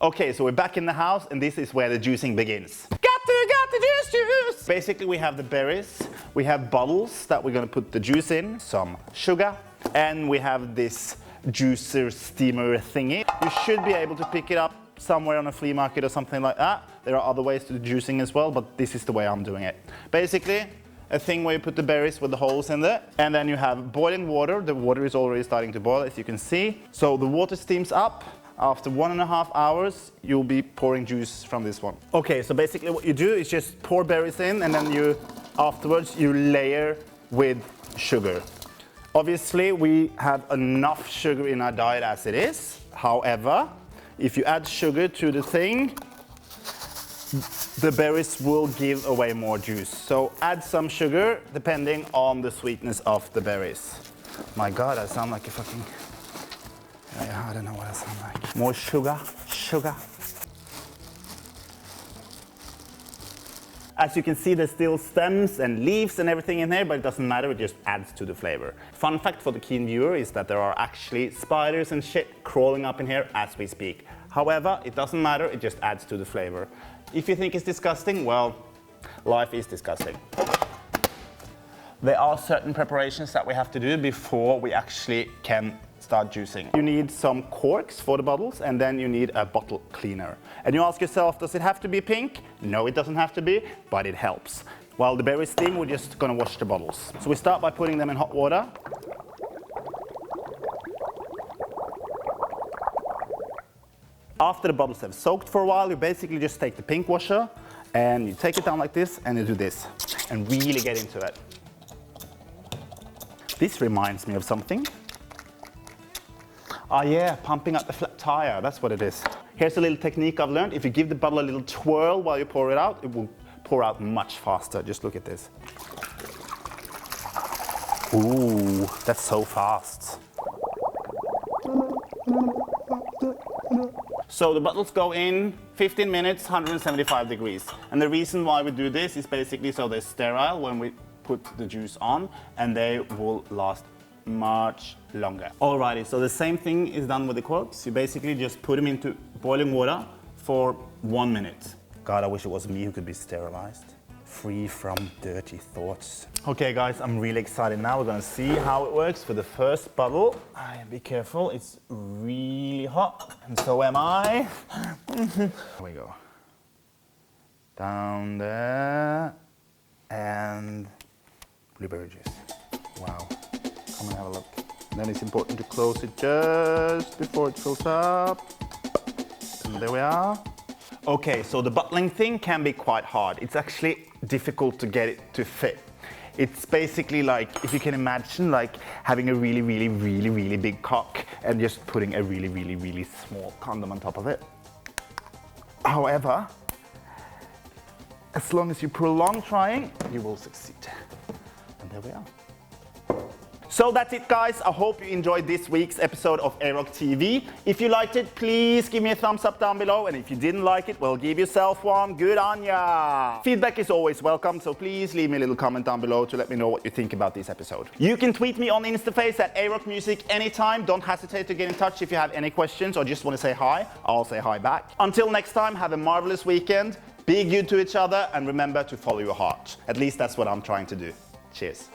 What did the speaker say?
Okay, so we're back in the house and this is where the juicing begins. Got the juice! Basically we have the berries, we have bottles that we're gonna put the juice in, some sugar, and we have this juicer steamer thingy. You should be able to pick it up somewhere on a flea market or something like that. There are other ways to do juicing as well, but this is the way I'm doing it. Basically, a thing where you put the berries with the holes in there, and then you have boiling water. The water is already starting to boil, as you can see. So the water steams up. After 1.5 hours, you'll be pouring juice from this one. Okay, so basically what you do is just pour berries in, and then afterwards you layer with sugar. Obviously, we have enough sugar in our diet as it is. However, if you add sugar to the thing, the berries will give away more juice. So add some sugar depending on the sweetness of the berries. My God, I sound like a fucking... I don't know what I sound like. More sugar. As you can see, there's still stems and leaves and everything in here, but it doesn't matter, it just adds to the flavor. Fun fact for the keen viewer is that there are actually spiders and shit crawling up in here as we speak. However, it doesn't matter, it just adds to the flavor. If you think it's disgusting, well, life is disgusting. There are certain preparations that we have to do before we actually can start juicing. You need some corks for the bottles, and then you need a bottle cleaner. And you ask yourself, does it have to be pink? No, it doesn't have to be, but it helps. While the berries steam, we're just gonna wash the bottles. So we start by putting them in hot water. After the bottles have soaked for a while, you basically just take the pink washer and you take it down like this and you do this and really get into it. This reminds me of something. Oh yeah, pumping up the flat tire, that's what it is. Here's a little technique I've learned. If you give the bottle a little twirl while you pour it out, it will pour out much faster. Just look at this. Ooh, that's so fast. So the bottles go in 15 minutes, 175 degrees. And the reason why we do this is basically so they're sterile when we put the juice on, and they will last much longer. Alrighty, so the same thing is done with the corks. You basically just put them into boiling water for 1 minute. God, I wish it was me who could be sterilized. Free from dirty thoughts. Okay guys, I'm really excited now. We're gonna see how it works for the first bottle. Be careful, it's really hot, and so am I. Here we go. Down there, and blueberry juice. Wow. Come and have a look. Then it's important to close it just before it fills up. And there we are. Okay, so the bottling thing can be quite hard. It's actually difficult to get it to fit. It's basically like, if you can imagine, like having a really big cock and just putting a really small condom on top of it. However, as long as you prolong trying, you will succeed. And there we are. So that's it guys, I hope you enjoyed this week's episode of EyrockTV. If you liked it, please give me a thumbs up down below, and if you didn't like it, well, give yourself one. Good on ya! Feedback is always welcome, so please leave me a little comment down below to let me know what you think about this episode. You can tweet me on Instaface at EyrockMusic anytime. Don't hesitate to get in touch if you have any questions or just want to say hi. I'll say hi back. Until next time, have a marvelous weekend, be good to each other, and remember to follow your heart. At least that's what I'm trying to do. Cheers.